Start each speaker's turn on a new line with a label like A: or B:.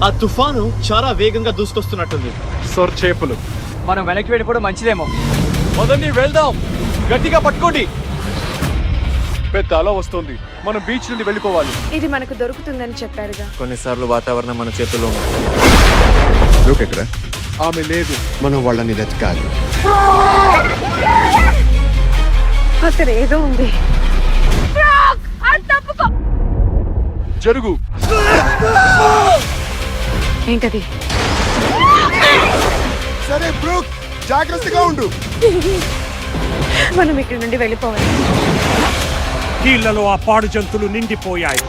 A: ఆ తుఫాను చాలా వేగంగా దూసుకొస్తున్నట్టుంది.
B: సొర్ చేపలు.
C: మనం వెనక్కి వెళ్ళిపోవడం మంచిదేమో.
B: పదండి వెళ్దాం. గట్టిగా పట్టుకోండి. పెద్ద అల వస్తుంది. మనం బీచ్ నుండి వెళ్ళిపోవాలి.
D: ఇది మనకు దొరుకుతుందని చెప్పారుగా.
E: కొన్నిసార్లు వాతావరణం మన చేతుల్లో ఉంది.
F: ఎక్కడ
B: ఆమె లేదు.
F: మనం వాళ్ళని వెతకాలి.
D: అక్కడ ఏదో ఉంది.
B: జరుగు.
D: ఏంటది?
F: సరే బ్రూక్, జాగ్రత్తగా ఉండు.
D: మనం ఇక్కడ నుండి వెళ్ళిపోవాలి.
G: నీళ్లలో ఆ పాడు జంతువులు నిండిపోయాయి.